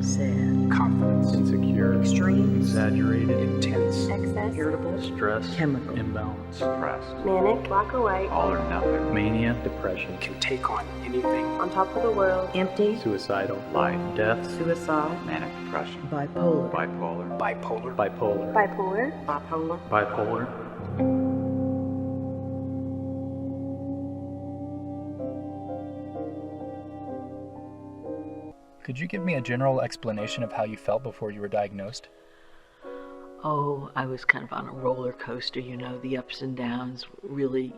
sad, confidence, insecure, extreme, exaggerated, intense, excess, irritable, stress, chemical, imbalance, depressed, manic, black or white, all or nothing, mania, depression, can take on anything, on top of the world, empty, suicidal, life, death, suicide, manic depression, bipolar, bipolar, bipolar, bipolar, bipolar. bipolar. Could you give me a general explanation of how you felt before you were diagnosed? Oh, I was kind of on a roller coaster, the ups and downs really,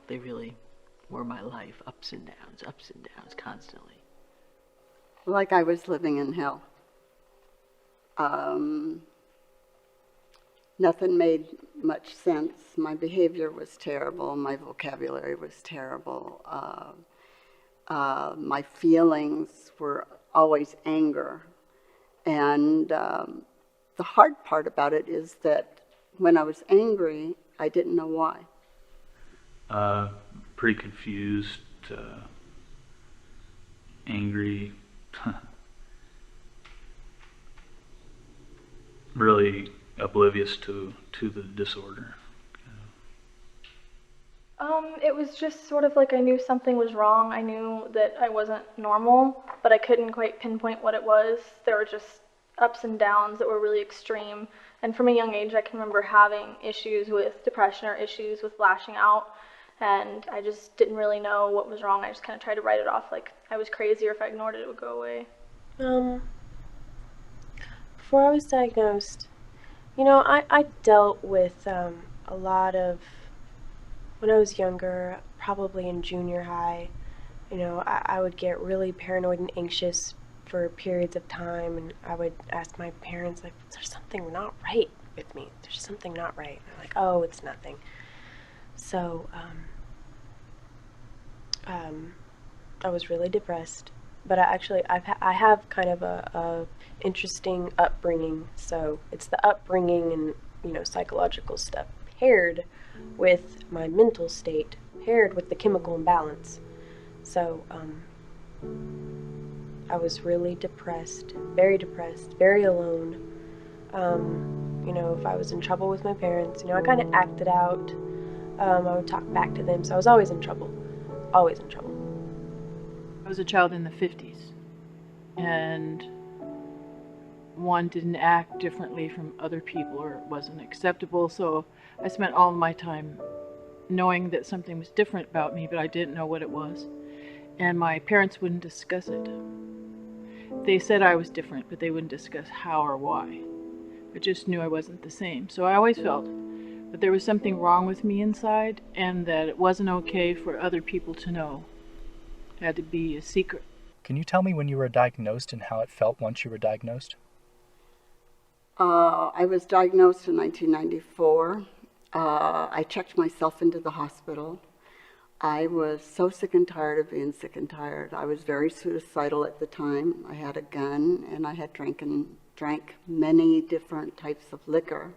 they really were my life, ups and downs, constantly. Like I was living in hell. Nothing made much sense. My behavior was terrible. My vocabulary was terrible. My feelings were always anger. And the hard part about it is that when I was angry, I didn't know why. Pretty confused, angry, really oblivious to the disorder. It was just sort of like I knew something was wrong. I knew that I wasn't normal, but I couldn't quite pinpoint what it was. There were just ups and downs that were really extreme. And from a young age, I can remember having issues with depression or issues with lashing out. And I just didn't really know what was wrong. I just kind of tried to write it off like I was crazy, or if I ignored it, it would go away. Before I was diagnosed, I dealt with a lot of, when I was younger, probably in junior high, I would get really paranoid and anxious for periods of time, and I would ask my parents, like, there's something not right with me. There's something not right. And they're like, oh, it's nothing. So, I was really depressed, but I have kind of a interesting upbringing. So it's the upbringing and, psychological stuff paired with my mental state, paired with the chemical imbalance. So, I was really depressed, very alone. If I was in trouble with my parents, I kind of acted out. I would talk back to them, so I was always in trouble. Always in trouble. I was a child in the 50s, and one didn't act differently from other people, or it wasn't acceptable, so I spent all of my time knowing that something was different about me, but I didn't know what it was. And my parents wouldn't discuss it. They said I was different, but they wouldn't discuss how or why. I just knew I wasn't the same. So I always felt that there was something wrong with me inside, and that it wasn't okay for other people to know. It had to be a secret. Can you tell me when you were diagnosed and how it felt once you were diagnosed? I was diagnosed in 1994. I checked myself into the hospital. I was so sick and tired of being sick and tired. I was very suicidal at the time. I had a gun, and I had drank many different types of liquor.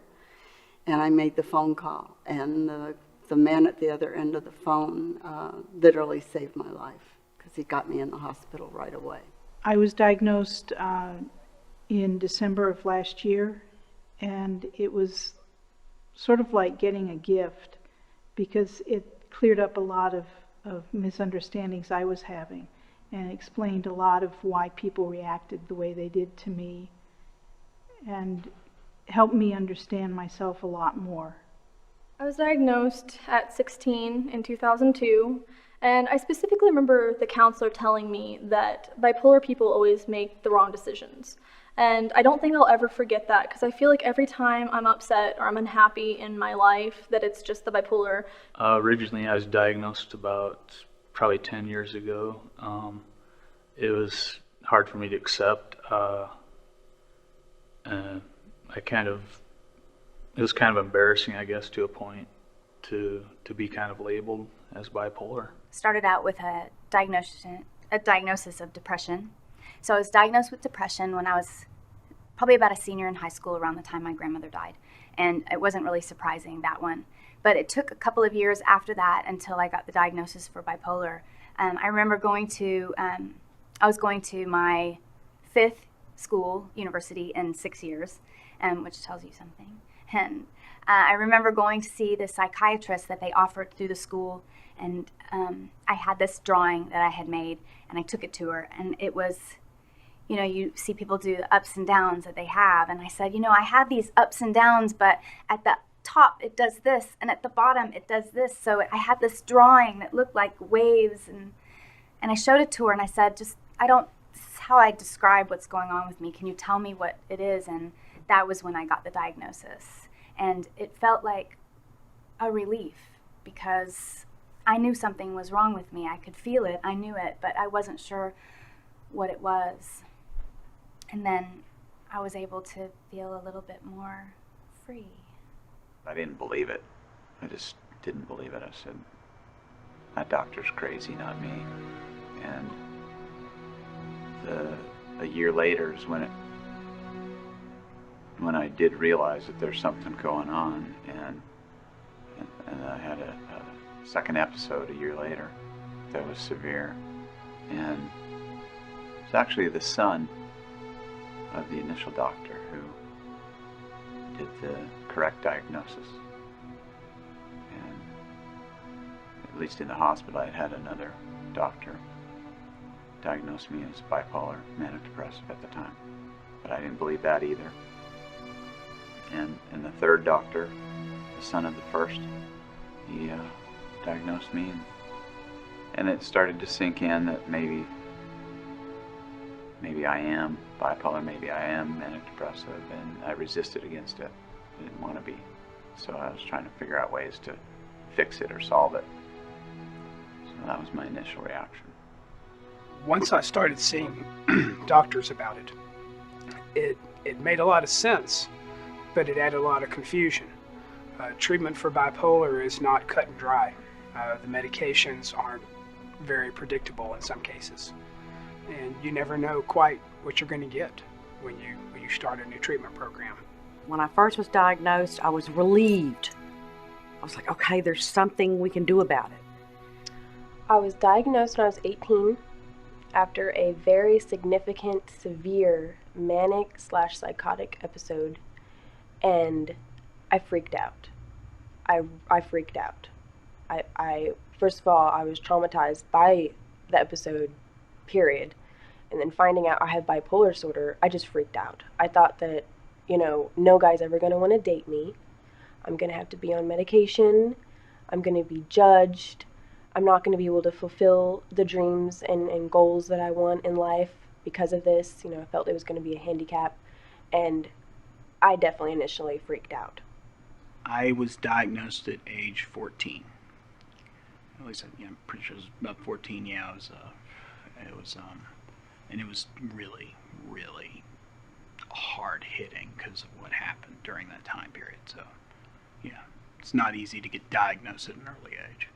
And I made the phone call, and the man at the other end of the phone literally saved my life, because he got me in the hospital right away. I was diagnosed in December of last year, and it was sort of like getting a gift, because it cleared up a lot of misunderstandings I was having, and explained a lot of why people reacted the way they did to me, and helped me understand myself a lot more. I was diagnosed at 16 in 2002, and I specifically remember the counselor telling me that bipolar people always make the wrong decisions. And I don't think I'll ever forget that, because I feel like every time I'm upset or I'm unhappy in my life, that it's just the bipolar. Originally, I was diagnosed about probably 10 years ago. It was hard for me to accept. It was kind of embarrassing, I guess, to a point, to be kind of labeled as bipolar. Started out with a diagnosis of depression. So I was diagnosed with depression when I was probably about a senior in high school, around the time my grandmother died. And it wasn't really surprising, that one. But it took a couple of years after that until I got the diagnosis for bipolar. I remember I was going to my 5th university in 6 years, which tells you something. And I remember going to see the psychiatrist that they offered through the school, and I had this drawing that I had made, and I took it to her, and it was, you see people do the ups and downs that they have, and I said, I have these ups and downs, but at the top it does this, and at the bottom it does this. So I had this drawing that looked like waves, and I showed it to her, and I said, this is how I describe what's going on with me. Can you tell me what it is? And that was when I got the diagnosis. And it felt like a relief, because I knew something was wrong with me. I could feel it, I knew it, but I wasn't sure what it was. And then I was able to feel a little bit more free. I didn't believe it. I just didn't believe it. I said, that doctor's crazy, not me. And a year later is when I did realize that there's something going on, and I had a second episode a year later that was severe. And it's actually the son of the initial doctor who did the correct diagnosis. And at least in the hospital, I had another doctor diagnose me as bipolar manic depressive at the time, but I didn't believe that either. And the third doctor, the son of the first, he diagnosed me, and it started to sink in that maybe I am bipolar, maybe I am manic depressive, and I resisted against it. I didn't want to be. So I was trying to figure out ways to fix it or solve it. So that was my initial reaction. Once I started seeing doctors about it, it made a lot of sense, but it added a lot of confusion. Treatment for bipolar is not cut and dry. The medications aren't very predictable in some cases, and you never know quite what you're going to get when you start a new treatment program. When I first was diagnosed, I was relieved. I was like, okay, there's something we can do about it. I was diagnosed when I was 18 after a very significant, severe manic/psychotic episode, and I freaked out. I freaked out. I first of all, I was traumatized by the episode, period. And then finding out I had bipolar disorder, I just freaked out. I thought that, no guy's ever going to want to date me. I'm going to have to be on medication. I'm going to be judged. I'm not going to be able to fulfill the dreams and goals that I want in life because of this. I felt it was going to be a handicap. And I definitely initially freaked out. I was diagnosed at age 14. At least, I'm pretty sure it was about 14. Yeah, it was, and it was really, really hard hitting because of what happened during that time period. So, yeah, it's not easy to get diagnosed at an early age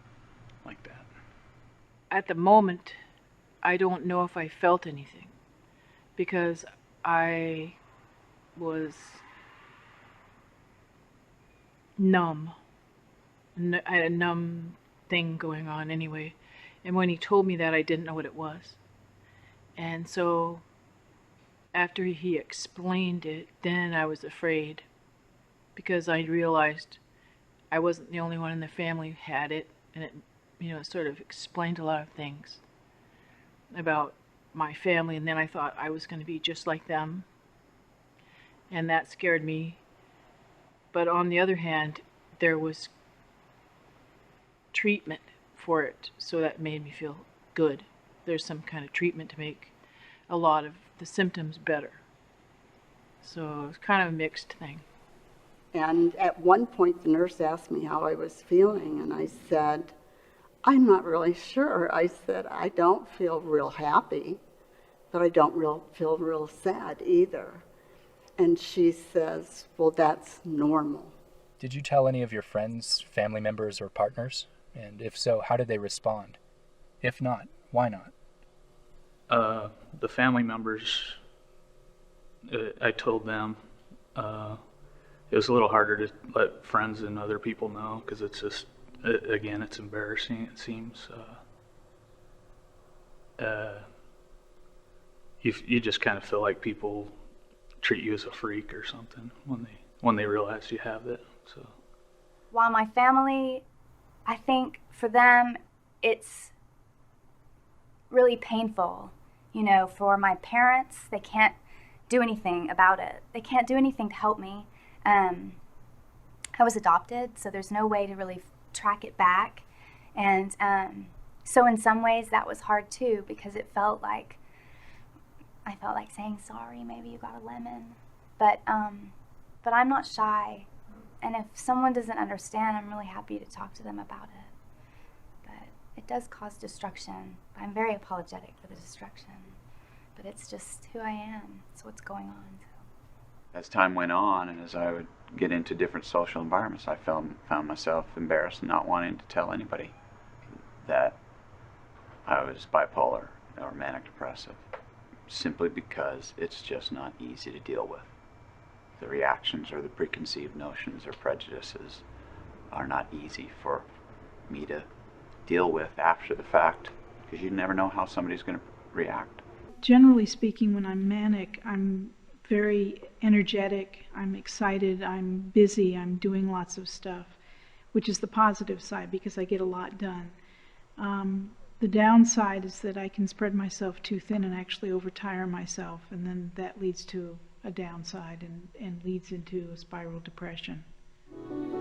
like that. At the moment, I don't know if I felt anything, because I was numb. I had a numb thing going on anyway. And when he told me that, I didn't know what it was. And so after he explained it, then I was afraid, because I realized I wasn't the only one in the family who had it, and it sort of explained a lot of things about my family, and then I thought I was going to be just like them, and that scared me. But on the other hand, there was treatment for it, so that made me feel good. There's some kind of treatment to make a lot of the symptoms better. So it was kind of a mixed thing. And at one point, the nurse asked me how I was feeling, and I said, I'm not really sure. I said, I don't feel real happy, but I don't feel real sad either. And she says, well, that's normal. Did you tell any of your friends, family members, or partners? And if so, how did they respond? If not, why not? The family members, I told them. It was a little harder to let friends and other people know, because it's just, again, it's embarrassing, it seems. you just kind of feel like people treat you as a freak or something when they realize you have it. So while my family, I think for them it's really painful. You know, for my parents, they can't do anything about it. They can't do anything to help me. I was adopted, so there's no way to really track it back. And so in some ways that was hard too, because I felt like saying sorry, maybe you got a lemon. But I'm not shy. And if someone doesn't understand, I'm really happy to talk to them about it. But it does cause destruction. I'm very apologetic for the destruction. But it's just who I am. It's what's going on. As time went on, and as I would get into different social environments, I found myself embarrassed and not wanting to tell anybody that I was bipolar or manic depressive, simply because it's just not easy to deal with. The reactions or the preconceived notions or prejudices are not easy for me to deal with after the fact, because you never know how somebody's going to react. Generally speaking, when I'm manic, I'm very energetic, I'm excited, I'm busy, I'm doing lots of stuff, which is the positive side because I get a lot done. The downside is that I can spread myself too thin and actually overtire myself, and then that leads to a downside and leads into a spiral depression.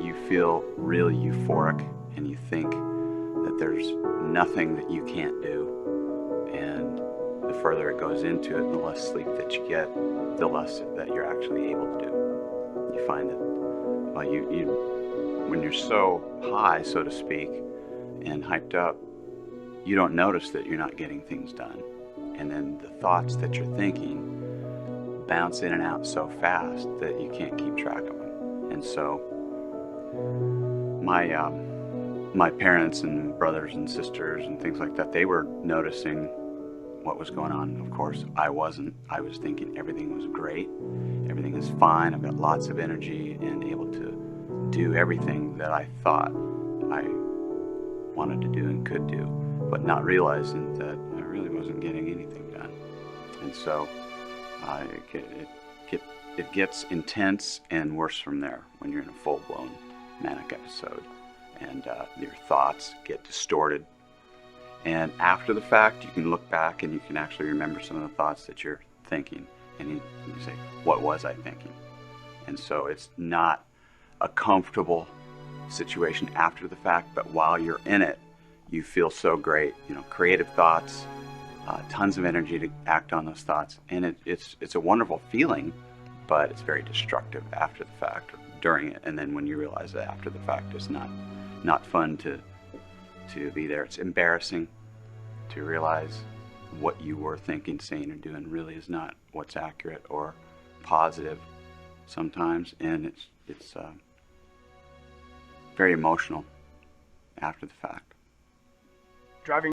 You feel really euphoric and you think that there's nothing that you can't do, and the further it goes into it, the less sleep that you get, the less that you're actually able to do. You find that when you're so high, so to speak, and hyped up, you don't notice that you're not getting things done. And then the thoughts that you're thinking bounce in and out so fast that you can't keep track of them. And so my parents and brothers and sisters and things like that, they were noticing what was going on. Of course, I wasn't. I was thinking everything was great, everything is fine, I've got lots of energy and able to do everything that I thought I wanted to do and could do, but not realizing that I really wasn't getting anything done. And so it gets intense and worse from there when you're in a full-blown manic episode, and your thoughts get distorted. And after the fact, you can look back and you can actually remember some of the thoughts that you're thinking, and you say, what was I thinking? And so it's not a comfortable situation after the fact, but while you're in it, you feel so great, creative thoughts, tons of energy to act on those thoughts. And it's a wonderful feeling, but it's very destructive after the fact or during it. And then when you realize that after the fact, it's not fun to be there. It's embarrassing to realize what you were thinking, saying, or doing really is not what's accurate or positive sometimes, and it's very emotional after the fact. Driving